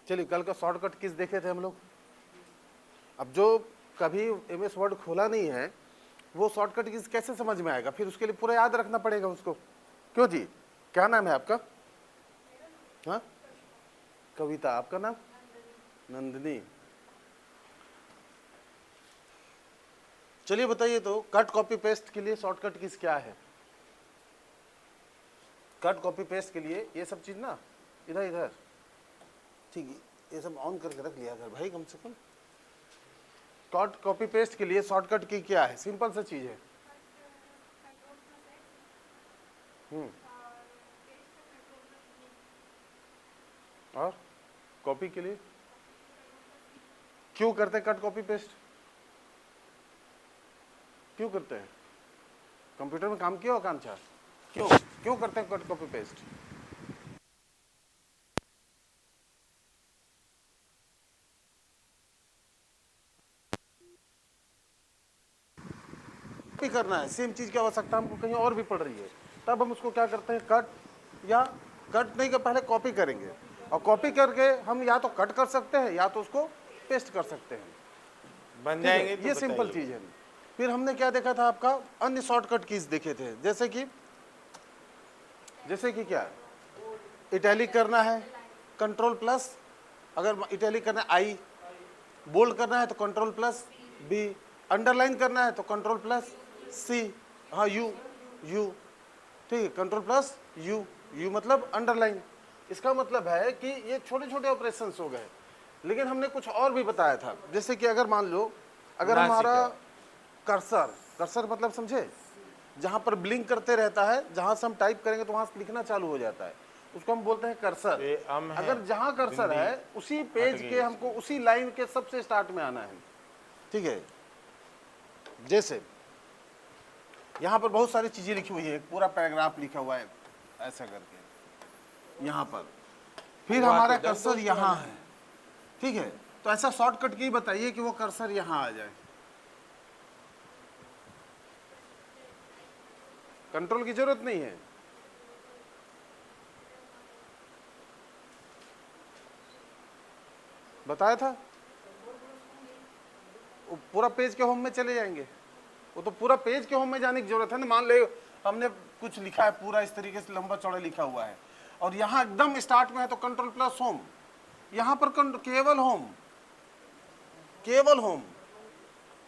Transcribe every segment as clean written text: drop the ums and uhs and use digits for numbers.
चलिए, कल का शॉर्टकट कीज देखे थे हम लोग। अब जो कभी MS वर्ड खोला नहीं है वो शॉर्टकट कीज कैसे समझ में आएगा? फिर उसके लिए पूरा याद रखना पड़ेगा उसको। क्यों जी, क्या नाम है आपका? हाँ, कविता। आपका नाम? नंदिनी। चलिए बताइए, तो कट कॉपी पेस्ट के लिए शॉर्टकट कीज क्या है? कट कॉपी पेस्ट के लिए ये सब चीज ना, इधर इधर, ठीक है, ये सब ऑन करके रख लिया कर भाई कम से कम। कट कॉपी पेस्ट के लिए शॉर्टकट की क्या है? सिंपल सा चीज है। और कॉपी के लिए क्यों करते हैं कट कॉपी पेस्ट? क्यों करते हैं? कंप्यूटर में काम किया हो काम चाह? क्यों क्यों करते हैं कट कॉपी पेस्ट? कॉपी करना है, सेम चीज की आवश्यकता हमको कहीं और भी पड़ रही है, तब हम उसको क्या करते हैं, कट, या कट नहीं कर, पहले कॉपी करेंगे, और कॉपी करके हम या तो कट कर सकते हैं या तो उसको पेस्ट कर सकते हैं, बन जाएंगे। ये सिंपल चीज है। फिर हमने क्या देखा था, आपका अन्य शॉर्टकट कीज देखे थे, जैसे कि क्या, इटैलिक करना है कंट्रोल प्लस, अगर इटैलिक करना है आई, बोल्ड करना है तो कंट्रोल प्लस बी, अंडरलाइन करना है तो कंट्रोल प्लस सी, हाँ यू, ठीक है, कंट्रोल प्लस यू मतलब अंडरलाइन। इसका मतलब है कि ये छोटे छोटे ऑपरेशन हो गए, लेकिन हमने कुछ और भी बताया था, जैसे कि अगर मान लो, अगर हमारा कर्सर मतलब समझे, जहां पर ब्लिंक करते रहता है, जहां से हम टाइप करेंगे तो वहां से लिखना चालू हो जाता है, उसको हम बोलते हैं कर्सर। अगर जहां कर्सर है उसी पेज के हमको उसी लाइन के सबसे स्टार्ट में आना है, ठीक है। जैसे यहां पर बहुत सारी चीजें लिखी हुई है, एक पूरा पैराग्राफ लिखा हुआ है ऐसा करके यहां पर, फिर हमारा कर्सर यहां है, ठीक है, तो ऐसा शॉर्टकट की बताइए कि वो कर्सर यहां आ जाए। कंट्रोल की जरूरत नहीं है, बताया था, वो पूरा पेज के होम में चले जाएंगे, वो तो पूरा पेज के होम में जाने की जरूरत है ना। मान ले हमने कुछ लिखा है पूरा इस तरीके से लंबा चौड़ा लिखा हुआ है, और यहाँ एकदम स्टार्ट में है तो कंट्रोल प्लस होम, यहाँ पर केवल होम,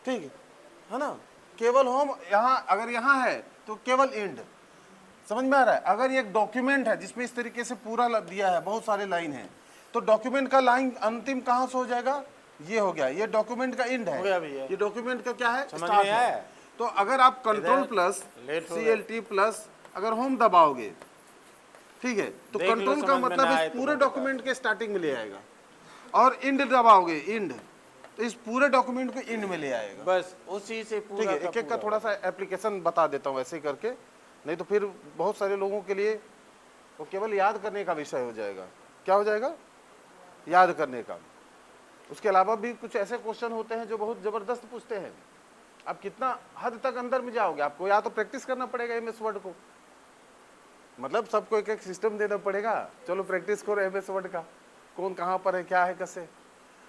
ठीक है ना, केवल होम। यहाँ अगर यहाँ है तो केवल इंड, समझ में आ रहा है? अगर ये एक डॉक्यूमेंट है जिसमें इस तरीके से पूरा दिया है, बहुत सारे लाइन है, तो डॉक्यूमेंट का लाइन अंतिम कहां से हो जाएगा, ये हो गया, ये डॉक्यूमेंट का इंड है, ये डॉक्यूमेंट का क्या है, स्टार्ट है। तो अगर आप कंट्रोल प्लस CLT प्लस अगर होम दबाओगे, ठीक है, तो कंट्रोल का मतलब इस पूरे डॉक्यूमेंट के स्टार्टिंग में ले आएगा, और इंड दबाओगे, इंड, तो इस पूरे डॉक्यूमेंट को इंड में ले आएगा, बस उसी से पूरा। ठीक है, एक एक का थोड़ा सा एप्लीकेशन बता देता हूँ ऐसे करके, नहीं तो फिर बहुत सारे लोगों के लिए वो केवल याद करने का विषय हो जाएगा। क्या हो जाएगा? याद करने का। उसके अलावा भी कुछ ऐसे क्वेश्चन होते हैं जो बहुत जबरदस्त पूछते हैं, आप कितना हद तक अंदर में जाओगे, आपको या तो प्रैक्टिस करना पड़ेगा MS वर्ड को, मतलब सबको एक एक सिस्टम देना पड़ेगा, चलो प्रैक्टिस करो MS वर्ड का, कौन कहाँ पर है, क्या है, कैसे।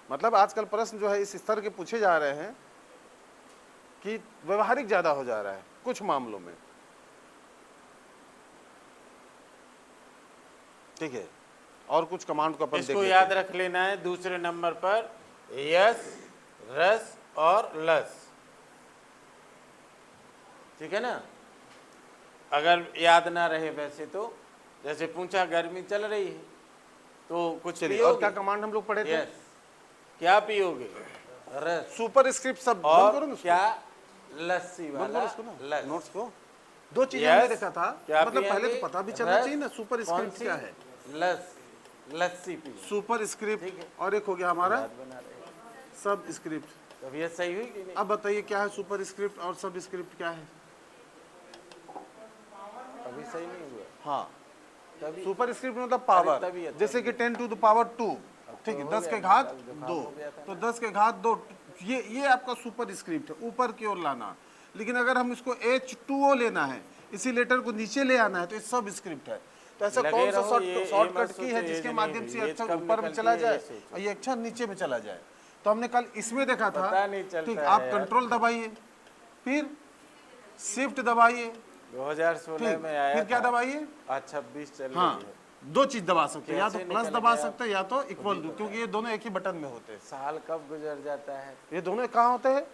मतलब आजकल प्रश्न जो है इस स्तर के पूछे जा रहे हैं कि व्यवहारिक ज्यादा हो जा रहा है कुछ मामलों में, ठीक है। और कुछ कमांड को अपन इसको याद रख लेना है, दूसरे नंबर पर यस, रस और लस, ठीक है ना। अगर याद ना रहे वैसे तो, जैसे पूछा गर्मी चल रही है तो कुछ पियोगे, और क्या कमांड हम लोग पढ़े थे, क्या पियोगे, रस, सुपर स्क्रिप्ट सब, और क्या लस्सी वाला, लस। नोट्स को दो चीजें हमने देखा था, मतलब पहले तो पता भी चलना चाहिए ना सुपर स्क्रिप्ट क्या है, लस्सी पी, सुपर स्क्रिप्ट, और एक हो गया हमारा सब स्क्रिप्ट। तब ये सही हुई कि नहीं? अब बताइए क्या है सुपर स्क्रिप्ट और सब स्क्रिप्ट क्या है? अभी सही नहीं हुआ। हाँ, सुपर स्क्रिप्ट मतलब पावर, जैसे कि 10 टू द पावर 2, ठीक है, 10 के घात 2, तो 10 के घात 2, ये आपका सुपर स्क्रिप्ट है, ऊपर की ओर लाना। लेकिन अगर हम इसको H2O लेना है, इसी लेटर को नीचे ले आना है, तो ये सब स्क्रिप्ट है। तो ऐसा लगे कौन सा रहो, ये शॉर्टकट मत की है सोचो ये जिसके जो माध्यम नहीं से हुई, ये अक्षर कब ऊपर में निकलती चला है, ये जाए सोचो। और ये अक्षर नीचे में चला जाए। तो हमने कल इसमें देखा था, पता नहीं चलता ठीक, है आप यार। कंट्रोल दबाइए, फिर शिफ्ट दबाइए, 2016 ठीक, में आया फिर क्या था, दबाइए, आज 26 चल हाँ, रही है। दो चीज दबा सकते हैं, या तो कैसे प्लस निकल दबा गया सकते हैं या तो इक्वल खुद टू, ही क्योंकि ये दोनों एक ही बटन में होते हैं। साल कब गुजर जाता है। ये दोनों कहाँ होते हैं?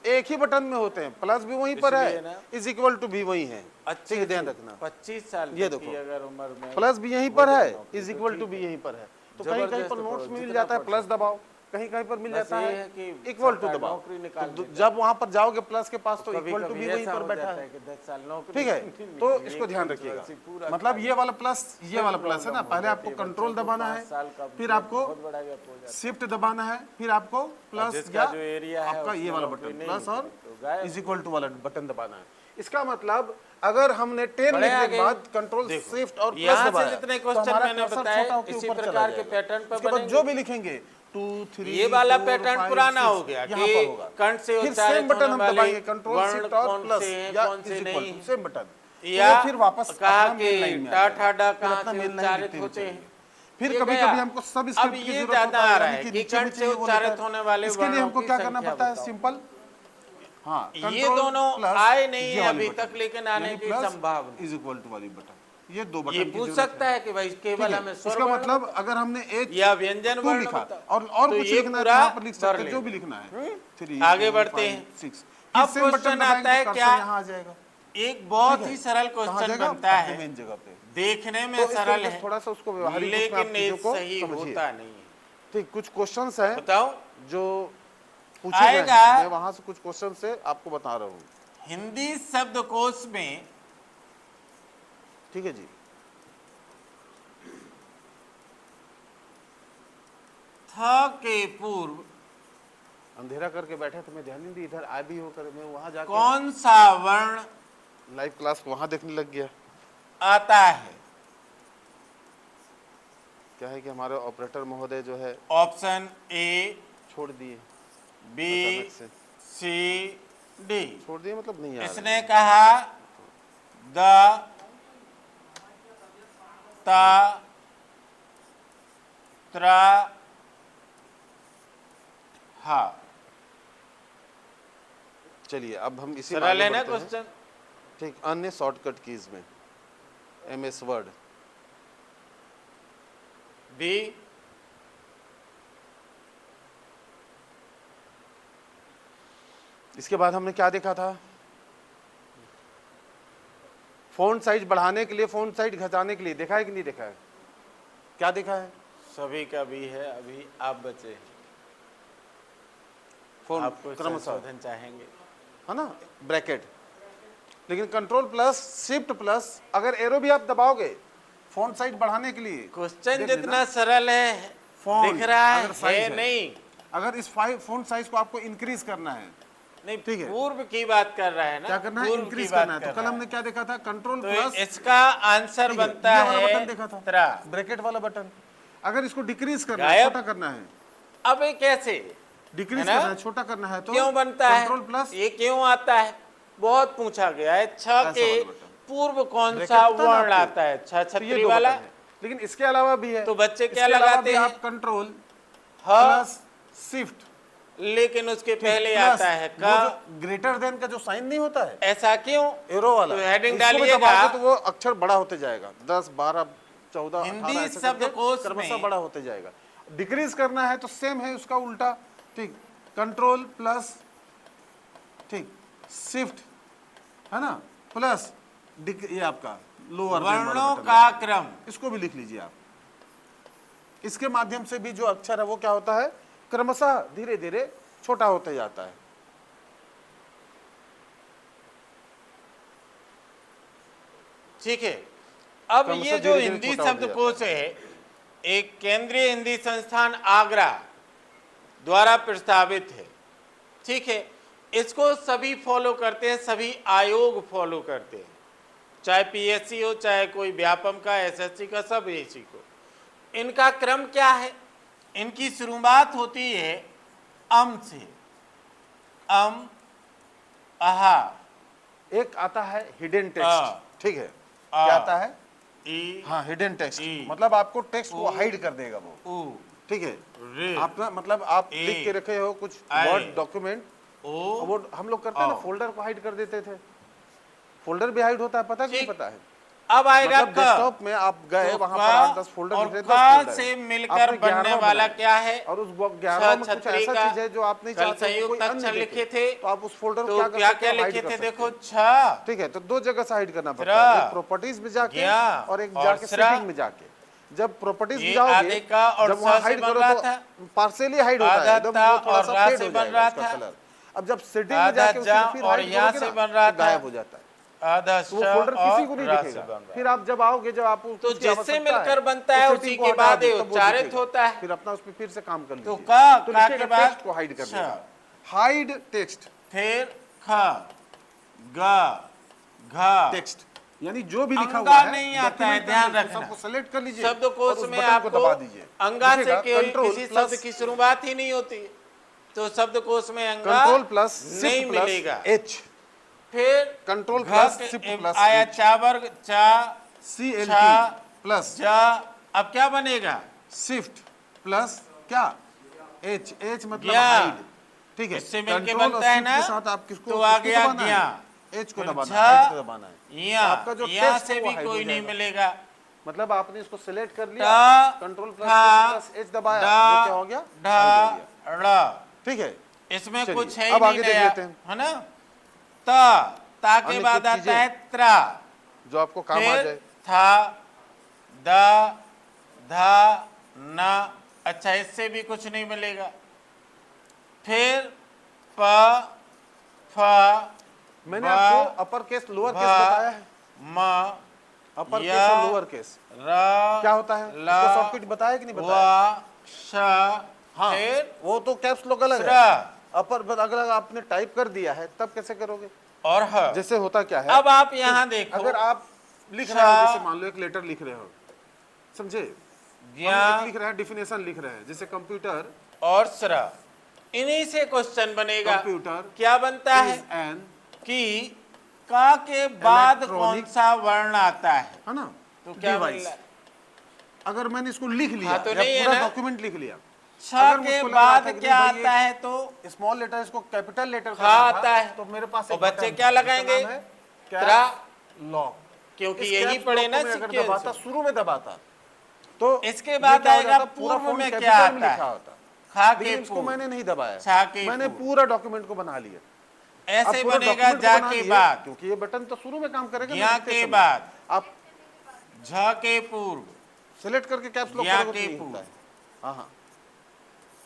एक ही बटन में होते हैं। प्लस भी वहीं पर इसलिए है, ना, इज इक्वल टू भी वही है। अच्छे ठीक है, ध्यान से रखना। 25 साल ये तक की देखो, अगर उम्र में प्लस भी यहीं हो पर जाए है, नौकरी इज तो इक्वल टू ठीक भी है। यहीं पर है। तो कहीं कहीं जबरदस्त पर पढ़ो, नोट्स में मिल जितना जाता है पढ़ प्लस सकते। दबाओ, कहीं कहीं पर मिल बस जाता ये है है कि इक्वल टू सरकार दबाओ। नौकरी निकाल तो देता है। जब वहां पर जाओगे प्लस के पास तो कभी इक्वल टू कभी भी वहीं ऐसा पर हो बैठा जाता है। है कि 10 साल नौकरी ठीक है, नहीं तो निकली, इसको एक ध्यान कंट्रोवर्सी रखिएगा। पूरा मतलब खा ये वाला प्लस, ये फिर वाला प्लस है ना, प्रॉब्लम हो पहले जाती आपको है कंट्रोल बच्चों को, दबाना 5 है, साल का फिर मतलब आपको बहुत बड़ा गैप हो जाता है। शिफ्ट दबाना है, फिर आपको प्लस जिसका या जो एरिया है आपका ये उसमें वाला नौकरी बटन नहीं प्लस और निकली तो गायब। इज इक्वल टू वाला बटन दबाना है। इसका मतलब अगर हमने 10 बड़े लिखने के आगे बाद कंट्रोल देखो, शिफ्ट और प्लस यहाँ से दबाया जितने तो क्वेश्चन हमारा मैंने कर्सर बताए, छोटा होकर इसी ऊपर चला प्रकार के जाएगा। पैटर्न पर उसके बाद बनेंगे। जो भी लिखेंगे 2 3 ये वाला 4, पैटर्न 5, पुराना 6 हो गया यहाँ कि पर होगा। कंठ से फिर उच्चारित सेम बटन होने हम वाले दबाएंगे, कंट्रोल वर्ण शिफ्ट और कौन प्लस से हैं, या कौन से इज इक्वल नहीं टू, हैं। Same button. या तो फिर वापस कहा अपना कि मेन लाइन में आ टा जाएगा। ठा डा फिर कहाँ अपना से मेन लाइन उच्चारित लिखते हुए होते हैं। चलेंगे। फिर ये कभी गया। कभी हमको सब अब स्क्रिप्ट की ये जरूरत ज्यादा होता आ है, रहा यानी है कि कि नीचे कंठ में से चाहिए वो उच्चारित लेटर। होने वाले इसके लिए वर्णों हमको की क्या करना संख्या पड़ता है? बताओ। सिंपल, हाँ, ये कंट्रोल दोनों प्लस आए नहीं ये है वाली अभी बटन, तक, लेकिन आने यानी की प्लस संभावना। इज इक्वल टू वाली बटन, ये दो बटन ये की पूछ जरूरत सकता है कि भाई ठीक केवल है। हमें स्वर इसका वर्ण मतलब बताओ अगर हमने एच या व्यंजन 2 वर्ण लिखा बताओ और तो कुछ ये लिखना है तो पूरा यहाँ पर लिख भर सकते हैं, जो लेगा। भी लिखना है। 3 आगे 4 बढ़ते 5 हैं। 6, फिर अब सेम बटन क्वेश्चन दबाएंगे आता है तो क्या, कर्सर यहाँ आ जाएगा। एक बहुत ठीक ही है, सरल कहाँ क्वेश्चन जाएगा? बनता अपने है, मेन जगह पे। देखने में तो इस सरल तरीके से है थोड़ा सा उसको व्यवहारिक रूप में आप लेकिन ये चीजों को सही समझिए। होता नहीं है। ठीक, कुछ क्वेश्चंस हैं बताओ, जो पूछे गए आएगा हैं, मैं वहां से कुछ क्वेश्चन से आपको बता रहा हूँ। हिंदी शब्दकोश में ठीक है जी, थ के पूर्व अंधेरा करके बैठे तो मैं ध्यान नहीं दी, इधर आ भी होकर मैं वहां जाके कौन सा वर्ण लाइव क्लास वहां देखने लग गया। आता है? क्या है कि हमारे ऑपरेटर महोदय जो है ऑप्शन ए, छोड़ दिए, बी, अचानक से सी, डी। छोड़ दिए मतलब नहीं आ रहे। इसने कहा द, ता, त्रा, हा। चलिए अब हम इसी में सरल आगे है ना बढ़ते हैं। क्वेश्चन? ठीक, अन्य शॉर्टकट कीज में MS वर्ड, बी, इसके बाद हमने क्या देखा था? फ़ॉन्ट साइज बढ़ाने के लिए, फ़ॉन्ट साइज घटाने के लिए, देखा है कि नहीं देखा है? क्या देखा है? सभी का भी है, अभी आप बचे हैं। फ़ॉन्ट आपको क्रमशः, संशोधन चाहेंगे। है ना, ब्रैकेट। लेकिन कंट्रोल प्लस शिफ्ट प्लस अगर एरो भी आप दबाओगे फ़ॉन्ट साइज बढ़ाने के लिए, क्वेश्चन देख जितना लेना। सरल है फ़ॉन्ट दिख रहा अगर साइज है नहीं अगर इस फ़ॉन्ट साइज को आपको इंक्रीज करना है, नहीं, ठीक है। पूर्व की बात कर रहा है ना, क्या करना है? पूर्व इंक्रीज की बात करना है। तो कर कल रहा हमने क्या देखा था? कंट्रोल तो प्लस, इसका आंसर ठीक है, बनता ये वाला है बटन देखा था, त्रा। ब्रैकेट वाला बटन। अगर इसको डिक्रीज करना है, गायब। छोटा करना है, अब ये कैसे, डिक्रीज है ना? करना है, छोटा करना है, तो क्यों बनता है, कंट्रोल प्लस ये क्यों आता है? बहुत पूछा गया है। छ के वाला बटन। पूर्व कौन ब्रैकेट सा पता है ना वर्ण आपको? आता है? छ तो ये छत्री दो वाला। बटन है। लेकिन इसके अलावा भी है, तो बच्चे क्या इसके अलावा लगाते भी हैं? आप कंट्रोल ह, प्लस शिफ्ट, लेकिन उसके पहले प्लस आता है वो का। जो ग्रेटर देन का जो साइन नहीं होता है, ऐसा क्यों? एरो वाला, तो हेडिंग इसको भी डालिएगा। दबाओगे तो वो अक्षर बड़ा होते जाएगा, 10 12 14 हिंदी 18 ऐसे करके शब्दकोश क्रमशः में बड़ा होते जाएगा। डिक्रीज करना है तो सेम है उसका उल्टा, ठीक, कंट्रोल प्लस, ठीक, शिफ्ट, है ना, प्लस ये आपका लोअर वर्णों का क्रम। इसको भी लिख लीजिए आप। इसके माध्यम से भी जो अक्षर है वो क्या होता है? क्रमशः धीरे धीरे छोटा होते जाता है। ठीक है, अब क्रमशः ये जो धीरे-धीरे हिंदी छोटा होता शब्दकोश है, एक केंद्रीय हिंदी संस्थान आगरा द्वारा प्रस्तावित है। ठीक है, इसको सभी फॉलो करते हैं, सभी आयोग फॉलो करते हैं, चाहे PSC हो, चाहे कोई व्यापम का, SSC का, सब इसी को। इनका क्रम क्या है? इनकी शुरुआत होती है अम से, अम, आहा। एक आता है हिडन आ। टेक्स्ट, ठीक है, क्या आता है? ई हाँ हिडन टेक्स्ट, ई, मतलब आपको टेक्स्ट को ओ, हाइड कर देगा वो, ऊ, ठीक है। रे, आपका मतलब आप ए, लिख के रखे हो कुछ आए, वर्ड डॉक्यूमेंट, ओ, वो हम लोग करते हैं ना, आओ। फोल्डर को हाइड कर देते थे, फोल्डर भी हाइड होता है, पता कि नहीं ठीक। पता है? अब आई मतलब रख डेस्कटॉप में आप गए, तो वहां क पर 8-10 फोल्डर और दिख रहे, क 10 फोल्डर से है। मिलकर आपने बनने 11वां वाला बनाया, क्या है? और उस 11वां में कुछ छतरी ऐसा का चीज है जो आप नहीं कल चाहते हो कोई संयुक्त अन्य अक्षर देखे, लिखे थे, तो आप उस फोल्डर को तो क्या कर क्या सकते क्या हो, हाइड लिखे कर थे? सकते देखो, हो, छ, ठीक है। तो दो जगह से हाइड करना पड़ता त्र, है, एक प्रॉपर्टीज में जाके ज्ञा, और एक और जाके स्रा। सेटिंग में जाके। जब प्रॉपर्टीज में ये जाओगे, आधे का और जब वहां स से हाइड बन करो रहा तो था, पार्शियली हाइड होता है आधा एकदम, ता वो थोड़ा और सा रा फेड से हो बन जाएगा रहा उसका था, कलर। अब जब सेटिंग में आधा जाके उसे जा फिर और हाइड यहाँ करोगे से ना, बन रहा तो था, गायब हो जाता है, आधा तो वो श फोल्डर किसी को और नहीं रा से दिखेगा। बन रहा फिर आप जब आओगे, जब आपको तो उसकी जिससे आवश्यकता मिलकर है, बनता तो है setting उसी को के हटा बाद दो, ये तब वो उच्चारित दिखेगा। होता है। फिर अपना उस पर फिर से काम कर तो लीजिए। का तो के लिखिएगा बाद टेक्स्ट को हाइड कर छ, देगा, हाइड टेक्स्ट, फिर ख, ग, घ, टेक्स्ट, यानी जो भी लिखा हुआ अंगा है नहीं आता है, डॉक्यूमेंट ध्यान में, रखना। सबको सेलेक्ट कर लीजिए और शब्दकोश उस में बटन को आपको दबा दीजिए। अंगा से लिखिएगा किसी शब्द की शुरुआत ही नहीं होती, तो शब्दकोश में अंगा कंट्रोल प्लस नहीं शिफ्ट प्लस मिलेगा। एच, फिर कंट्रोल घ प्लस के शिफ्ट प्लस आया एच, चा वर्ग, चा, CLT छा, प्लस जा, अब क्या बनेगा? शिफ्ट प्लस क्या, एच, एच मतलब ज्ञा। हाइड, ठीक है। इससे मिलके कंट्रोल और बनता है शिफ्ट ना, के साथ आप किसको तो आ किसको गया दबाना ज्ञा। है, एच को फिर दबाना झ, है, हाइड को दबाना है। या, तो आपका जो यहाँ टेक्स्ट से है वो भी हाइड कोई हो नहीं जाएगा। मिलेगा। मतलब आपने इसको सिलेक्ट कर लिया, टा, कंट्रोल प्लस ठा, शिफ्ट प्लस एच दबाया, वो क्या डा, हो गया, हाइड हो गया, ढा, ड़, ठीक है। इसमें चलिए, कुछ है ही अब नहीं आगे देख नया, लेते हैं है ना? ता के अन्य बाद कुछ आता चीजें है त्रा, जो आपको काम आ फिर जाए। था, दा, धा, ना, अच्छा इससे भी कुछ नहीं मिलेगा। फिर प, फ, मैंने ब, आपको अपर केस लोअर केस भ, बताया है, म, अपर केस या, और लोअर केस र, क्या होता है, ला, इसको शॉर्टकट बताया कि नहीं बताया? वा, श, हाँ, फिर वो तो कैप्स लॉक अलग स्र, है, अपर अगर आपने टाइप कर दिया है तब कैसे करोगे? और ह। जैसे होता क्या है, अब आप यहाँ देखो, अगर आप लिख रहे हो, छा, जैसे मान लो एक लेटर लिख रहे हो, समझे, हम ज्ञा एक लिख रहे हैं, डिफिनेशन लिख रहे हैं, जैसे कंप्यूटर, और स्र, इन्हीं से क्वेश्चन बनेगा। कंप्यूटर क्या बनता है इज एन, कि का के बाद कौन इलेक्ट्रॉनिक, सा वर्ण आता है, है ना, तो क्या मिल डिवाइस। रहा है? अगर मैंने इसको लिख लिया हाँ, तो या नहीं है पूरा ना? डॉक्यूमेंट लिख लिया, छ अगर के मुझको लग रहा बाद था कि क्या नहीं भाई आता है, तो स्मॉल लेटर इसको कैपिटल लेटर खा करना था, आता है। तो मेरे पास और एक बच्चे बटन क्या था, जिसका लगाएंगे? नाम है त्रा, कैप्स लॉक, क्योंकि इस यही कैप्स पढ़े लॉक ना को मैं अगर सीक्वेंस। दबाता, शुरू में दबाता, तो इसके ये बाद क्या हो आएगा जाता, पूरा पूर्व फॉन्ट में क्या कैपिटल में आता लिखा है? होता, खा के लेकिन इसको पूर्व, मैंने नहीं दबाया, छा के मैंने पूर्व। पूरा डॉक्यूमेंट को बना लिया। अब ऐसे पूरा बनेगा डॉक्यूमेंट को जा बना के लिए, बाद, क्योंकि ये बटन तो शुरू में काम करेगा, ज्ञा मैं लिखते के समय। बाद, आप झ के पूर्व, सिलेक्ट करके कैप्स लॉक ज्ञा करोगे के तो नहीं पूर्व, होता है। हाँ हाँ,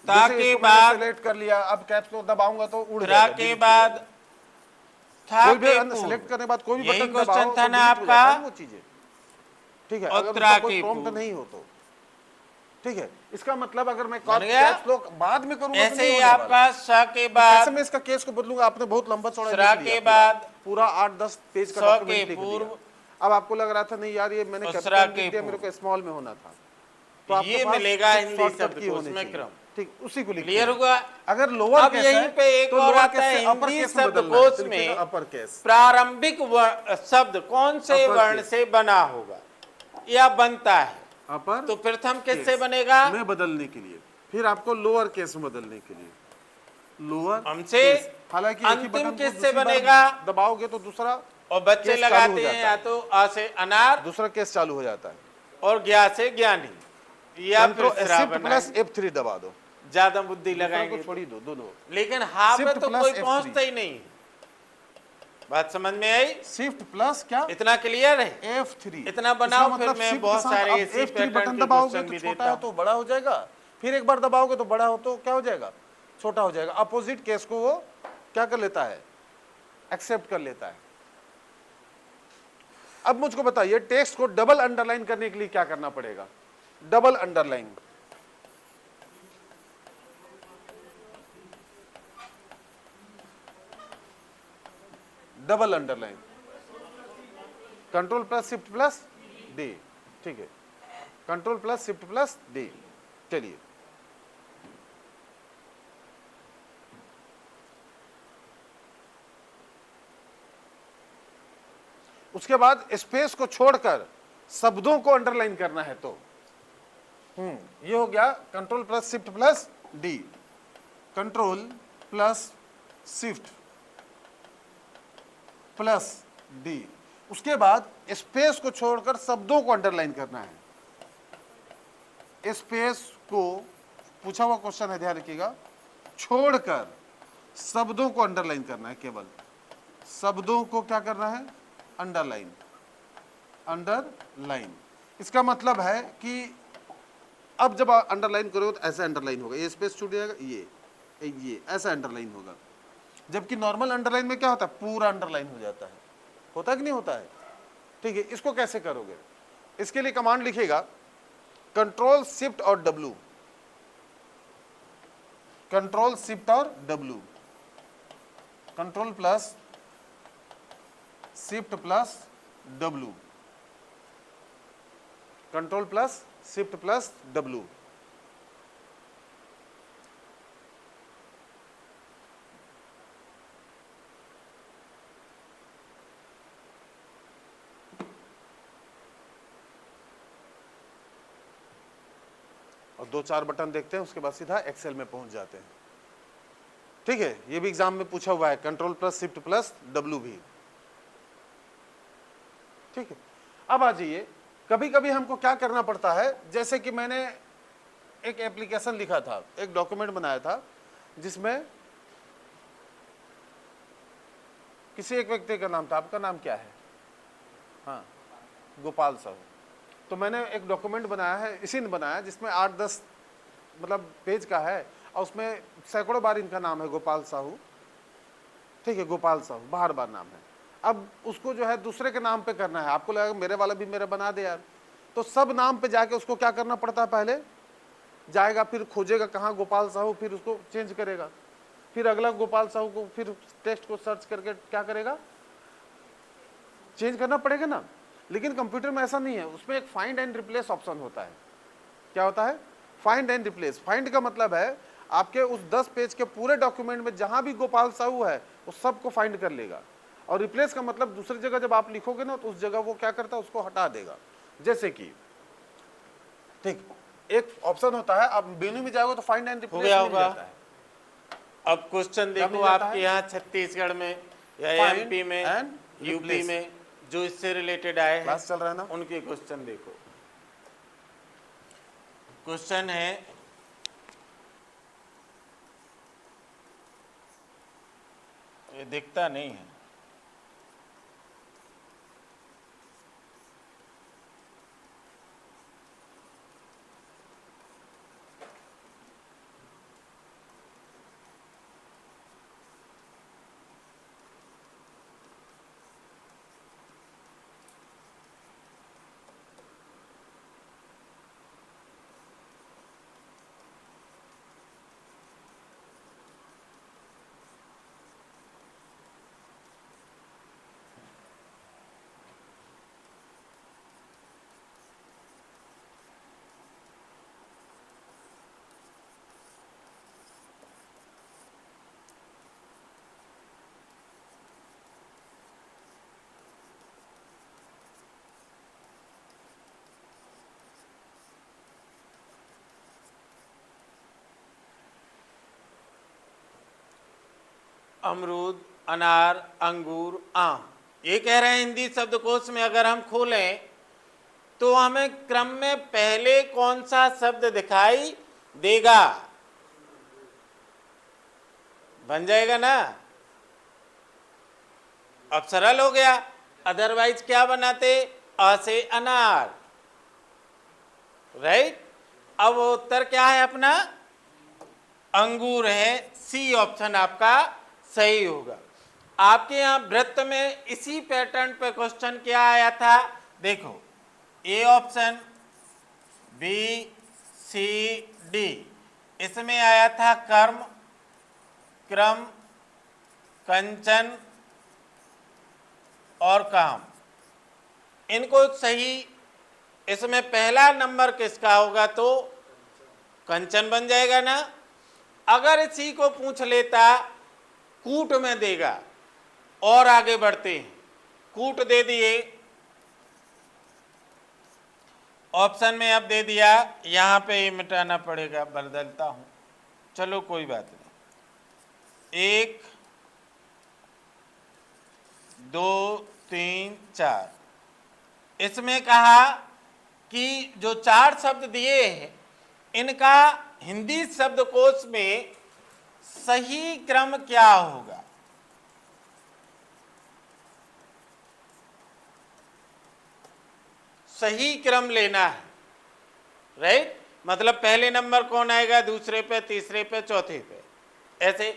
ता जैसे के इसको मैंने बाद, सिलेक्ट कर लिया, अब कैप्स लॉक दबाऊंगा तो उड़ त्रा जाएगा, के delete हो बाद, जाएगा। था कोई भी के अन्य सेलेक्ट पूर्व, करने के बाद कोई भी यही बटन क्वेश्चन दबाओ था तो ना डिलीट हो जाता है आपका, ना वो चीजें, ठीक है, और अगर त्रा उसका कोई के प्रॉम्प्ट पूर्व। नहीं हो तो, ठीक है। इसका मतलब अगर मैं बन गया? कैप्स लॉक बाद में करूंगा तो ऐसे नहीं ही होने वाला। आपका स के कैसे बाद, मैं इसका केस को बदलूंगा, आपने बहुत लंबा चौड़ा स्रा लिख लिया के पूरा, बाद, पूरा 8-10 पेज का स डॉक्यूमेंट के लिख पूर्व, दिया। अब आपको लग रहा था नहीं यार, ये मैंने और कैपिटल स्रा में के लिख दिया, मेरे पूर्व। को स्मॉल में होना था, तो आपके ये पास मिलेगा कुछ हिंदी शॉर्टकट की शब्दकोश होनी में चाहिए, क्रम। ठीक, उसी को लिखते क्लियर हैं। हुआ? अगर लोअर अब केस यहीं है पे एक तो और लोअर आता केस है से अपर हिंदी केस में बदलना है, शब्दकोश तो लिखिएगा में अपर केस, प्रारंभिक शब्द कौन से अपर वर्ण केस। से बना होगा या बनता है, अपर तो प्रथम किससे केस बनेगा? में बदलने के लिए, फिर आपको लोअर केस में बदलने के लिए लोअर हमसे केस। हालांकि एक ही अंतिम बटन को किससे दूसरी बार बनेगा? दबाओगे तो दूसरा और बच्चे केस चालू हो लगाते हैं जाता या है, तो अ से अनार दूसरा केस चालू हो जाता है। और ज्ञा से ज्ञानी, या फिर कंट्रोल सिरा शिफ्ट प्लस बनाएंगे। F3 दबा दो, ज्यादा बुद्धि दूसरा को लगाएंगे छोड़ी दो, दोनों लेकिन हाँ पे Shift तो plus कोई F3। पहुंचता ही नहीं। बात समझ में आई? शिफ्ट प्लस क्या, इतना क्लियर है? F3। इतना बनाओ, फिर मैं बहुत सारे इसी F3 पैटर्न बटन के दबाओगे क्वेश्चन तो भी छोटा देता है हूं। तो बड़ा हो जाएगा, फिर एक बार दबाओगे तो बड़ा हो तो क्या हो जाएगा, छोटा हो जाएगा। अपोजिट केस को वो क्या कर लेता है, एक्सेप्ट कर लेता है। अब मुझको बताइए, टेक्स्ट को डबल अंडरलाइन करने के लिए क्या करना पड़ेगा? Double underline, double underline, control plus shift plus D, ठीक है, control plus shift plus D. चलिए, उसके बाद स्पेस को छोड़कर शब्दों को अंडरलाइन करना है तो ये हो गया control plus shift plus D, control plus shift plus D. उसके बाद स्पेस को छोड़कर शब्दों को अंडरलाइन करना है। स्पेस को, पूछा हुआ क्वेश्चन है, ध्यान रखिएगा, छोड़कर शब्दों को अंडरलाइन करना है। केवल शब्दों को क्या करना है? Underline, underline. इसका मतलब है कि अब जब आप अंडरलाइन करोगे तो ऐसा अंडरलाइन होगा, ये स्पेस छूट जाएगा, ये ऐसा अंडरलाइन होगा। जबकि नॉर्मल अंडरलाइन में क्या होता है? पूरा अंडरलाइन हो जाता है। होता है कि नहीं होता है? ठीक है, इसको कैसे करोगे? इसके लिए कमांड लिखिएगा कंट्रोल शिफ्ट और डब्ल्यू, कंट्रोल शिफ्ट और W, control plus shift plus W, control plus shift plus W. और 2-4 बटन देखते हैं, उसके बाद सीधा एक्सेल में पहुंच जाते हैं। ठीक है, ये भी एग्जाम में पूछा हुआ है, control plus shift plus W भी। ठीक है, अब आ जाइए, कभी कभी हमको क्या करना पड़ता है, जैसे कि मैंने एक एप्लीकेशन लिखा था, एक डॉक्यूमेंट बनाया था जिसमें किसी एक व्यक्ति का नाम था। आपका नाम क्या है? हाँ, गोपाल साहू। तो मैंने एक डॉक्यूमेंट बनाया है, इसी ने बनाया, जिसमें 8-10 मतलब पेज का है, और उसमें सैकड़ों बार इनका नाम है गोपाल साहू। ठीक है, गोपाल साहू बार बार नाम है। अब उसको जो है दूसरे के नाम पे करना है। आपको लगेगा मेरे वाला भी मेरा बना दे यार, तो सब नाम पे जाके उसको क्या करना पड़ता है? पहले जाएगा, फिर खोजेगा कहाँ गोपाल साहू, फिर उसको चेंज करेगा, फिर अगला गोपाल साहू को, फिर टेक्स्ट को सर्च करके क्या करेगा? चेंज करना पड़ेगा ना। लेकिन कंप्यूटर में ऐसा नहीं है, उसमें एक फाइंड एंड रिप्लेस ऑप्शन होता है। क्या होता है? Find and replace. फाइंड का मतलब है आपके उस 10 पेज के पूरे डॉक्यूमेंट में जहां भी गोपाल साहू है उस सबको फाइंड कर लेगा। और रिप्लेस का मतलब दूसरी जगह जब आप लिखोगे ना तो उस जगह वो क्या करता है? उसको हटा देगा। जैसे कि ठीक एक ऑप्शन होता है, आप मेन्यू में जाओगे तो फाइंड एंड रिप्लेस मिल जाता है। अब क्वेश्चन देखो आपके यहाँ छत्तीसगढ़ में या एमपी में, यूपी में, जो इससे रिलेटेड आए हैं, क्लास चल रहा है ना, उनके क्वेश्चन देखो। क्वेश्चन है, ये दिखता नहीं है, अमरूद, अनार, अंगूर, आम। ये कह रहे हैं हिंदी शब्दकोश में अगर हम खोलें तो हमें क्रम में पहले कौन सा शब्द दिखाई देगा? बन जाएगा ना? अब सरल हो गया। अदरवाइज क्या बनाते? अ से अनार, राइट। अब उत्तर क्या है अपना? अंगूर है। सी ऑप्शन आपका सही होगा। आपके यहाँ वृत्त में इसी पैटर्न पे क्वेश्चन क्या आया था? देखो, A option, B, C, D, इसमें आया था कर्म, क्रम, कंचन और काम। इनको सही, इसमें पहला नंबर किसका होगा? तो कंचन बन जाएगा ना। अगर इसी को पूछ लेता कूट में देगा, और आगे बढ़ते हैं, कूट दे दिए ऑप्शन में अब दे दिया, यहाँ पे ये मिटाना पड़ेगा, बदलता हूँ, चलो कोई बात नहीं। 1 2 3 4, इसमें कहा कि जो 4 शब्द दिए हैं इनका हिंदी शब्दकोश में सही क्रम क्या होगा। सही क्रम लेना है, राइट। मतलब पहले नंबर कौन आएगा, दूसरे पे, तीसरे पे, चौथे पे, ऐसे।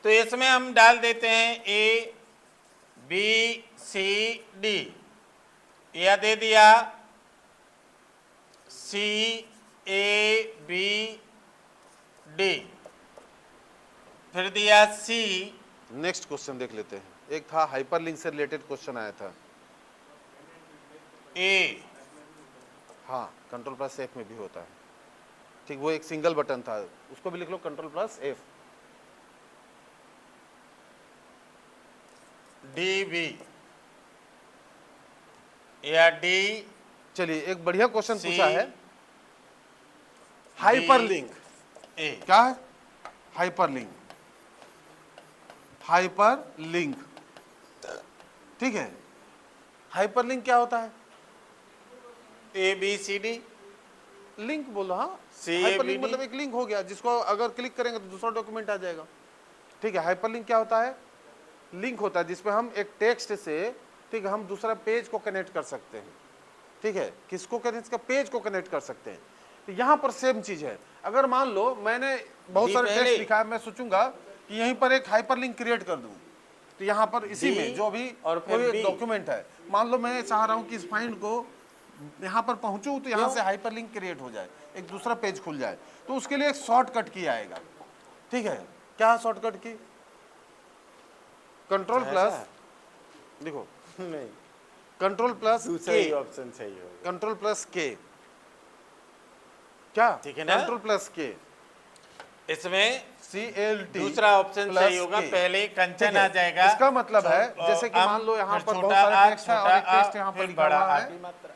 तो इसमें हम डाल देते हैं ए बी सी डी, या दे दिया सी ए बी डी, फिर दिया सी। नेक्स्ट क्वेश्चन देख लेते हैं। एक था हाइपरलिंक से रिलेटेड क्वेश्चन आया था। ए, हाँ, कंट्रोल प्लस एफ में भी होता है, ठीक। वो एक सिंगल बटन था, उसको भी लिख लो control plus F. D B, या डी। चलिए एक बढ़िया क्वेश्चन सी, पूछा है, हाइपरलिंक ए। क्या है? हाइपरलिंक, हाइपरलिंक, ठीक है। हाइपरलिंक क्या होता है? A B C D, link बोलो, हाँ। CABD हाइपरलिंक मतलब एक लिंक हो गया जिसको अगर क्लिक करेंगे तो दूसरा डॉक्यूमेंट आ जाएगा, ठीक है। हाइपरलिंक क्या होता है? लिंक होता है जिसमें हम एक टेक्स्ट से, ठीक है, हम दूसरा पेज को कनेक्ट कर सकते हैं, ठीक है। किसको कनेक्ट कर? पेज को कनेक्ट कर सकते हैं। तो यहाँ पर सेम चीज है। अगर मान लो मैंने बहुत दी सारे पहले। टेक्स्ट लिखा है, मैं सोचूंगा कि यहीं पर एक हाइपरलिंक क्रिएट कर दूं, तो यहाँ पर इसी दी में जो भी और फिर कोई बी। डॉक्यूमेंट है, मान लो मैं चाह रहा हूँ कि इस फाइल को यहाँ पर पहुंचूं तो यहाँ क्यों? से हाइपरलिंक क्रिएट हो जाए, एक दूसरा पेज खुल जाए, तो उसके लिए एक शॉर्टकट की आएगा, ठीक है। क्या शॉर्टकट की? कंट्रोल प्लस, देखो, नहीं, कंट्रोल प्लस दूसरा ही ऑप्शन सही होगा। कंट्रोल प्लस के, क्या? ठीक है ना? कंट्रोल प्लस के, इसमें CLT, दूसरा ऑप्शन सही होगा, K। पहले ठीक कंचन है। आ जाएगा। इसका मतलब है जैसे कि मान लो यहाँ पर बहुत सारे टेक्स्ट है और एक टेक्स्ट यहाँ पर लिखा हुआ है, मात्रा,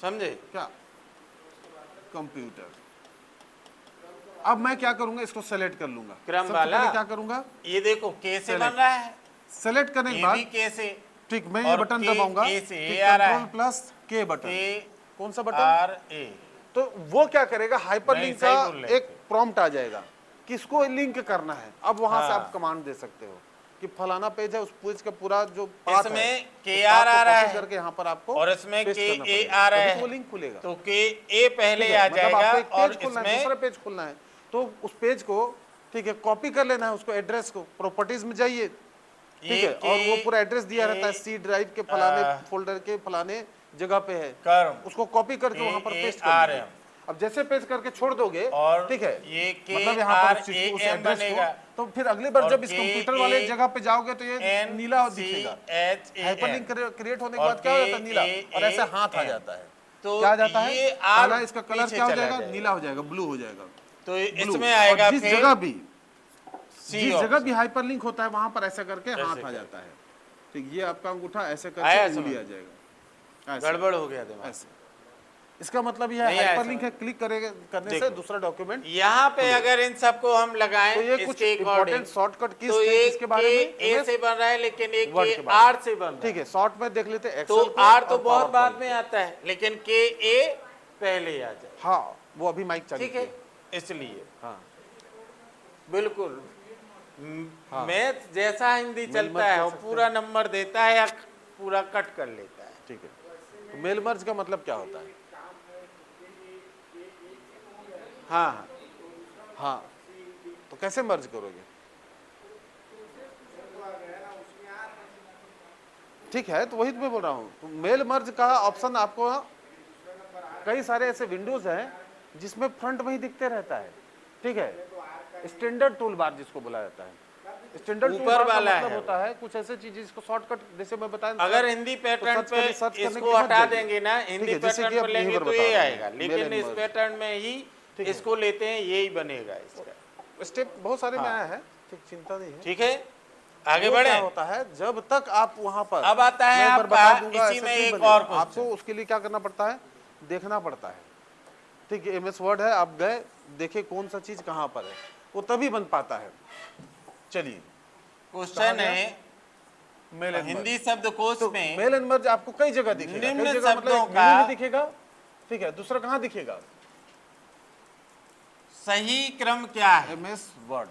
समझे? क्या? कंप्यूटर। अब मैं क्या करूंगा, इसको सेलेक्ट कर लूंगा। क्रम सबसे वाला। पहले क्या करूंगा? ये देखो के से बन Select। रहा है, सेलेक्ट करने के ये बाद, भी के से, ठीक, मैं ये और बटन K- दबाऊंगा, A से ठीक, A आ रहा है। कंट्रोल प्लस के बटन। के कौन सा बटन? R A. तो वो क्या करेगा, हाइपरलिंक नहीं, का सही बोल रहे एक प्रॉम्प्ट आ जाएगा, किसको लिंक करना है। अब वहां से हाँ। आप कमांड दे सकते हो कि फलाना पेज है, उस पेज का पूरा जो पाथ है, इसमें उस के path आर को आ रहा copy है करके यहाँ पर आपको और इसमें paste के करना ए पड़ेगा, आ रहा तभी है, तो वो लिंक खुलेगा। तो के ए पहले ठीक है, आ मतलब जाएगा आपको एक और पेज खोलना है, इसमें दूसरा पेज खोलना है, तो उस पेज को, ठीक है, कॉपी कर लेना है, उसको एड्रेस को, प्रॉपर्टीज में जाइए, ठीक है, और वो पूरा एड्रेस दिया रहता है, सी ड्राइव के फलाने फोल्डर के फलाने जगह पे है, कर्म उसको कॉपी करके वहां पर पेस्ट कर AARM। दीजिए। अब जैसे पेस्ट करके छोड़ दोगे, और ठीक है, ये मतलब यहाँ पर उस KRAM एड्रेस बनेगा। को, तो फिर अगली बार और जब इस कंप्यूटर वाले जगह पे जाओगे तो ये नीला दिखेगा। हाइपरलिंक क्रिएट होने के और बाद क्या हो जाता है? नीला, और ऐसे हाथ आ KAM। जाता है। तो क्या आ जाता है? ये पहला आर इसका कलर पीछे क्या हो चला जाएगा? जाएगा। नीला हो जाएगा, ब्लू हो जाएगा। तो Blue। इसमें आएगा और जिस फिर जगह भी, सी जिस जगह ऑप्शन। भी हाइपरलिंक होता है वहां पर ऐसा करके हाथ आ करके। जाता है, ठीक। ये आपका अंगूठा ऐसे आया करके समझ? उंगली आ जाएगा, ऐसे, गड़बड़ हो गया दिमाग। ऐसे। इसका मतलब ये नहीं आया हाइपरलिंक है, क्लिक करने से देखो। दूसरा डॉक्यूमेंट। यहाँ पे अगर इन सबको हम लगाएं तो ये कुछ इसके इंपॉर्टेंट अकॉर्डिंग, शॉर्टकट कीज तो थे एक इसके बारे में, ए से बन रहा है लेकिन एक Word के के बारे में। आर से बन रहा ठीक है। है, शॉर्ट में देख लेते हैं तो Excel पे आर तो और बहुत बाद PowerPoint में पे। आता है, लेकिन के ए पहले आ जाए, हाँ, वो अभी माइक चालू ठीक है, किया। इसलिए हाँ, बिल्कुल हाँ। मैथ जैसा हिंदी मेल चलता मर्ज है, कर वो सकते पूरा नंबर देता है या पूरा कट कर लेता है। ठीक है। तो मेल मर्ज का मतलब क्या होता है? हाँ हाँ, हाँ, तो कैसे मर्ज करोगे? ठीक है, तो वही तो मैं बोल रहा हूँ। तो मेल मर्ज का ऑप्शन आपको कई सारे ऐसे विंडोज हैं जिसमें फ्रंट में ही दिखते रहता है, ठीक है। स्टैंडर्ड टूल बार जिसको बोला जाता है, स्टैंडर्ड टूल ऊपर बार का वाला मतलब है होता है कुछ ऐसे चीजें जिसको शॉर्टकट, जैसे मैं बताया, अगर हिंदी पैटर्न सर्च पे सर्च करने इसको की मत हटा जाइए। देंगे ना, ठीक हिंदी है, जैसे कि पैटर्न अब पे लेंगे यहीं पर तो बता ये रहे हैं, आएगा, मेल लेकिन एंड इस मर्ज। पैटर्न में ही ठीक है। इसको लेते हैं, यही बनेगा इसका, स्टेप बहुत सारे में हाँ। आया है, ठीक, चिंता नहीं है। ठीक है। आगे वो बढ़े। क्या होता है, जब तक आप वहां पर, अब आता है मैं एक बार आपका बता दूंगा, इसी ऐसे में नहीं एक बनेगा। और क्वेश्चन। आपको उसके लिए क्या करना पड़ता है, देखना पड़ता है। ठीक है, MS वर्ड है, आप गए देखे कौन सा चीज कहाँ पर है, वो तभी बन पाता है। चलिए, क्वेश्चन है मेल एंड हिंदी मर्ज। शब्दकोश तो में मेल एंड मर्ज आपको कई जगह दिखेगा, निम्न कई जगह मतलब शब्दों एक का मेनू में दिखेगा, ठीक है, दूसरा कहाँ दिखेगा, सही क्रम क्या है। MS word.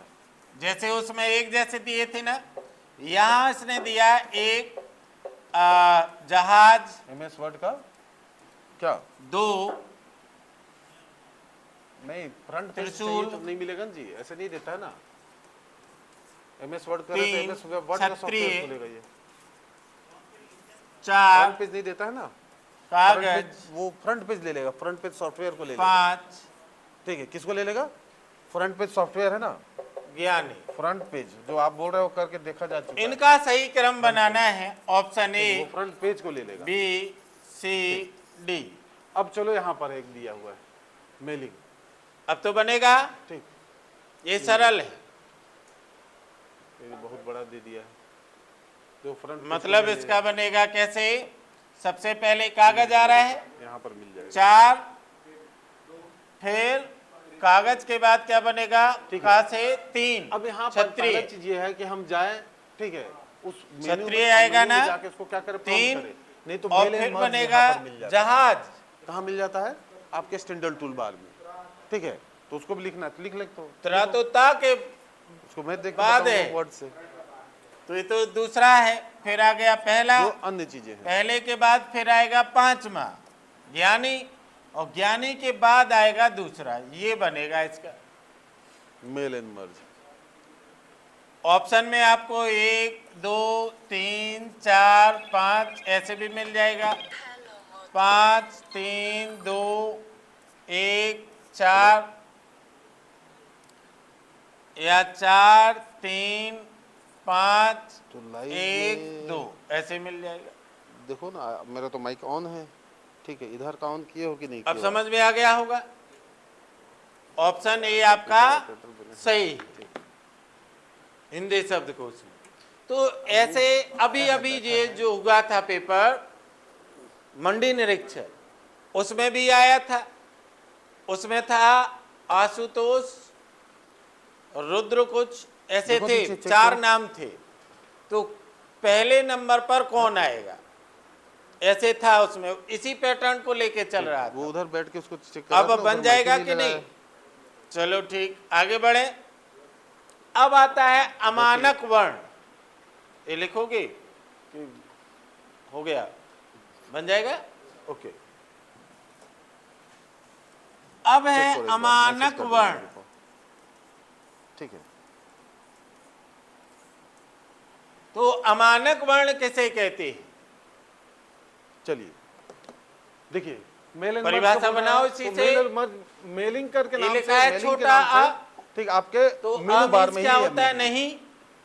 जैसे उसमें एक जैसे दिए थे ना, यहां इसने दिया एक जहाज, MS वर्ड का क्या, 2 नहीं फ्रंट पेज त्रिशूल, चाहिए तो नहीं मिलेगा ना जी, ऐसे नहीं देता है ना। MS वर्ड करे 3 तो MS वर्ड का छतरी, सॉफ्टवेयर खोलेगा ये, 4 फ्रंट पेज नहीं देता है ना। फ्रंट कागज, पेज, वो फ्रंट पेज ले लेगा, फ्रंट पेज सॉफ्टवेयर को ले लेगा। 5 ठीक है, किसको ले लेगा, फ्रंट पेज सॉफ्टवेयर है ना, ज्ञानी। फ्रंट पेज जो आप बोल रहे हो करके देखा जा चुका है, इनका सही क्रम बनाना है, ऑप्शन वो ए, फ्रंट पेज को ले लेगा। B, C, D. अब चलो यहाँ पर एक दिया हुआ है मेलिंग, अब तो बनेगा, ठीक, ये सरल है। ये बहुत बड़ा दे दिया है, तो फ्रंट मतलब इसका बनेगा कैसे, सबसे पहले कागज आ रहा है, यहाँ पर मिल जाएगा। 4, फिर कागज के बाद क्या बनेगा, ठीक है। का से 3। अब यहाँ पर क्षत्रिय, पहला चीज ये है कि हम जाए, ठीक है, उस मेनू क्षत्रिय में- आएगा मेनू में ना, जाके उसको क्या करें, 3, प्रॉम्प्ट करें, नहीं तो और मेल एंड फिर मर्ज बनेगा यहाँ पर मिल जाता है। जहाज। कहाँ मिल जाता है, आपके स्टैंडर्ड टूल बार में, ठीक है, तो उसको भी लिखना है तो लिख ले, तो त्रा तो ता के, उसको मैं देख के बाद बताऊंगा है। वर्ड से, तो ये तो दूसरा है। फिर आ गया पहला, जो अन्य चीजें हैं। पहले के बाद फिर आएगा 5वां ज्ञानी, और ज्ञानी के बाद आएगा दूसरा, ये बनेगा इसका। मेल एंड मर्ज ऑप्शन में आपको 1, 2, 3, 4, 5 ऐसे भी मिल जाएगा, 5, 3, 2, 1, 4, या 4, 3, 5, तो लाइव 1, में 2 ऐसे मिल जाएगा। देखो ना, मेरा तो माइक ऑन है, ठीक है, इधर का ऑन किए हो कि नहीं अब किए समझ में आ गया होगा, ऑप्शन ए आपका सही है हिंदी शब्दकोश में। तो ऐसे अभी अभी ये जो हुआ था पेपर मंडी निरीक्षक, उसमें भी आया था, उसमें था आशुतोष, रुद्र, कुछ ऐसे देखो थे, नीचे चेक 4 करो। नाम थे, तो पहले नंबर पर कौन आएगा ऐसे था उसमें, इसी पैटर्न को लेके चल रहा था। वो उधर बैठ के उसको चेक अब बन जाएगा कि नहीं, चलो ठीक, आगे बढ़े। अब आता है अमानक वर्ण, ये लिखोगे कि हो गया, बन जाएगा, ओके, अब है अमानक वर्ण। ठीक है, तो अमानक वर्ण किसे कहते हैं, चलिए देखिए, मेल एंड परिभाषा बनाओ इसी से। मेलिंग करके ये नाम लिखा से, है मेलिंग के छोटा नाम से, अ, ठीक, आपके तो मेनू बार में ही क्या होता है, mailing। नहीं,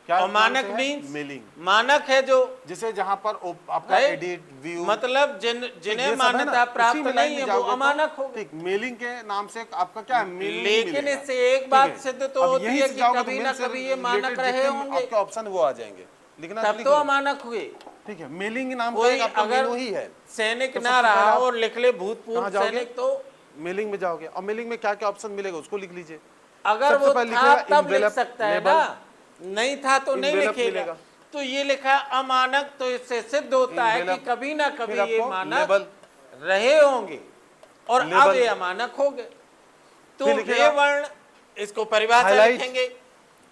क्या और नाम मानक से है? मीन्स मेलिंग, मानक है जो, जैसे जहां पर आपका Right? एडिट व्यू, मतलब जिन्हें मान्यता प्राप्त नहीं है वो अमानक हो। ठीक, मेलिंग के नाम से आपका क्या है, मेनू नहीं लेकिन मिलेगा। इससे एक ठीक बात है। सिद्ध तो अब होती यहीं है से कि जाओगे तो कभी मेल ना से कभी ये मानक related रहे जितने होंगे, आपके ऑप्शन वो आ जाएंगे, लिखना तब लिख तो लो। अमानक हुए। ठीक है, मेलिंग नाम का कोई एक आपका अगर मेनू ही है। सैनिक तो ना सबसे पहले रहा आप और लिख ले कहाँ भूतपूर्व जाओगे? सैनिक, तो मेलिंग में जाओगे और मेलिंग में क्या क्या ऑप्शन मिलेगा उसको लिख लीजिए। अगर सबसे वो पहले था लिखेगा तब लिख envelope, सकता है label, ना, नहीं था तो नहीं envelope लिखेगा। मिलेगा। तो ये लिखा अमानक, तो इससे सिद्ध होता है कि envelope, कभी ना कभी फिर ये आपको मानक label, रहे होंगे और अब label, ये अमानक हो गए। तो फिर वे लिखेगा वर्ण, इसको परिभाषा highlight, लिखेंगे,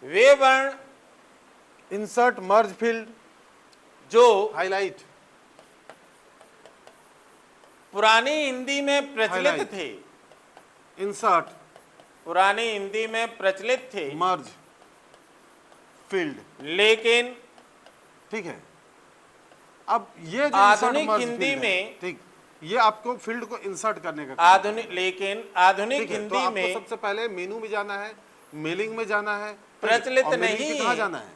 वे वर्ण इंसर्ट, मर्ज फील्ड, जो हाईलाइट, पुरानी हिंदी में प्रचलित Highlight, थे, इंसर्ट, पुरानी हिंदी में प्रचलित थे, मर्ज फील्ड, लेकिन ठीक है। अब ये जो आधुनिक insert, merge हिंदी field है, में, ठीक, ये आपको फील्ड को इंसर्ट करने का काम है। आधुनिक, लेकिन आधुनिक ठीक है, तो हिंदी आपको में सबसे पहले मेनू में जाना है, मेलिंग में जाना है, प्रचलित और mailing नहीं के कहाँ है। जाना है,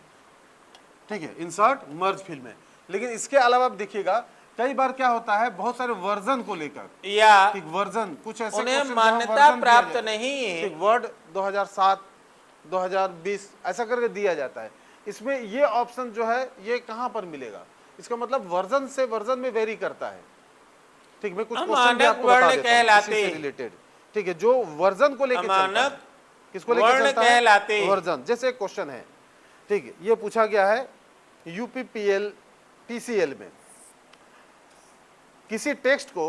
ठीक है, इंसर्ट मर्ज फील्ड में। लेकिन इसके अलावा आप देखिएगा कई बार क्या होता है, बहुत सारे वर्जन को लेकर, या ठीक, वर्जन कुछ ऐसे उन्हें question जहाँ मान्यता version दिया प्राप्त जाए। नहीं है, ठीक, वर्ड 2007 2020 ऐसा करके दिया जाता है, इसमें ये ऑप्शन जो है ये कहां पर मिलेगा? इसका मतलब वर्जन से वर्जन में वेरी करता है। ठीक, मैं कुछ क्वेश्चन भी अमानक आपको बता वर्ण देता हूं कहलाते इसी से रिलेटेड। ठीक है, जो वर्जन को लेके चलता है। अमानक किसको लेके वर्ण चलता कहलाते। है? वर्जन। जैसे एक क्वेश्चन है, ठीक है, ये पूछा गया है यूपीपीएल टीसीएल में किसी टेक्स्ट को,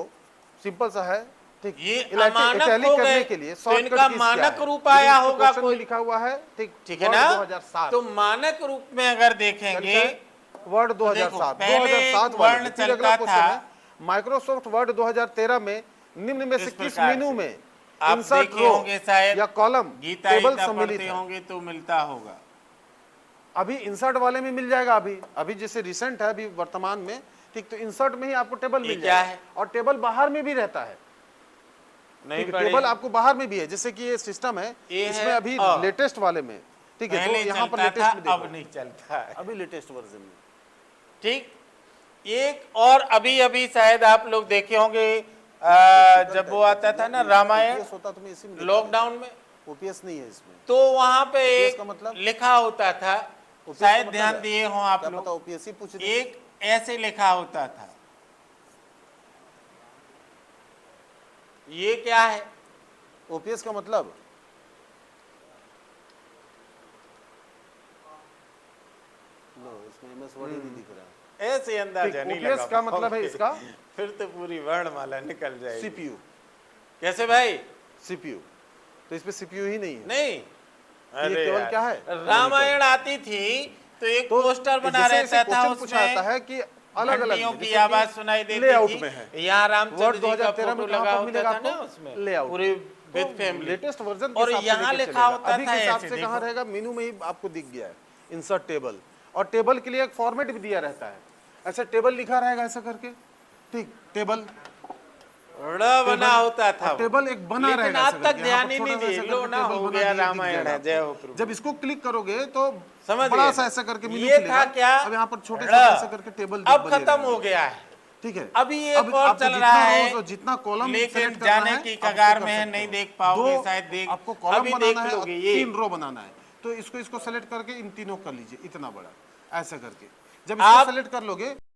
सिंपल सा है, ठीक, ये इटैलिक अमानक हो करने गए के लिए तो शॉर्टकट इनका कीज क्या मानक है? रूप आया लेकिन होगा क्वेश्चन में कोई, लिखा हुआ है, ठीक, ठीक है वर्ड ना? 2007। तो मानक रूप में अगर देखेंगे वर्ड देखो, 2007, पहले 2007 एक वाले वर्ण में। फिर अगला चलता क्वेश्चन था है माइक्रोसॉफ्ट वर्ड 2013 में निम्न में से इस किस प्रकार मेनू से। में आप इंसर्ट देखे रो होंगे शायद या कॉलम गीता टेबल गीता सम्मिलित पढ़ते है? होंगे तो मिलता होगा। अभी इंसर्ट वाले में मिल जाएगा। अभी जैसे रिसेंट है, अभी वर्तमान में, ठीक, तो इंसर्ट में ही आपको टेबल ये मिल क्या जाएगा। है? और टेबल बाहर में भी रहता है। नहीं ठीक है, पढ़े टेबल आपको बाहर में भी है। जैसे कि ये सिस्टम है, ये इसमें है अभी अ। लेटेस्ट वाले में, ठीक है, तो पहले यहाँ पर चलता लेटेस्ट में था, अब देखो, नहीं चलता है। अभी लेटेस्ट वर्जन में। ठीक, एक और अभी अभी शायद आप लोग देखे होंगे जब वो आता था ना रामायण OPS होता तो मैं इसी में दिखा लॉकडाउन में, देता। OPS नहीं है इसमें। तो वहां पे OPS एक का मतलब? लिखा होता था, OPS शायद का मतलब ध्यान है? दिए हो आप क्या पता लोग, OPS ही पूछ दे। एक ऐसे लिखा होता था। ये क्या है? OPS का मतलब लो, इसमें MS वर्ड ही नहीं दिख रहा है। ऐसे अंदाजा ठीक, नहीं OPS लगा का मतलब है पाओगे। इसका फिर तो पूरी वर्णमाला निकल जाएगी। CPU। कैसे भाई? CPU, तो इसमें CPU ही नहीं है। नहीं, अरे केवल यार, क्या है? रामायण आती थी तो एक तो पोस्टर बना जैसे ऐसे रहता था, क्वेश्चन पूछा जाता उसमें है कि अलग अलग घंटियों की आवाज सुनाई देती लेआउट थी। में है। यहाँ रामचंद्र वर्ड जी का 2013 फोटो में कहाँ लगा पर होता मिलेगा था ना आपको? उसमें, लेआउट। पूरी विद फैमिली। लेटेस्ट वर्जन के और हिसाब से यहाँ लेके लिखा चलेगा। होता अभी था के हिसाब ऐसे, से कहाँ देखो। रहेगा? मेनू में ही आपको दिख गया है इंसर्ट टेबल, और टेबल के लिए एक फॉर्मेट भी दिया रहता है। ऐसा टेबल लिखा रहेगा ऐसा करके, ठीक, टेबल ड़ बना होता था वो। टेबल एक बना लेकिन रहेगा आज ऐसा तक करके, यहाँ ध्यान पर ही छोटा नहीं सा दिए, ऐसा लो करके ना टेबल हो बना गया दिख रामायण जाएगा है, जय हो आपको। प्रभु। जब इसको क्लिक करोगे तो समझ बड़ा गए सा ना? ऐसा करके मेनू ये खुलेगा। था क्या? अब यहाँ पर छोटे ड़। छोटे ऐसा करके टेबल अब बने खत्म रहेंगे। हो गया है। ठीक है, अभी एक अब और आपको चल जितना रहा है, rows और जितना कॉलम लेकिन जाने की कगार में है, नहीं देख पाओगे शायद। देख, आपको कॉलम अभी बनाना देख है और लोगे ये 3 रो बनाना है, तो इसको सेलेक्ट करके इन तीनों कर लीजिए, इतना बड़ा ऐसा करके। जब आप- इसको सेलेक्ट कर लोगे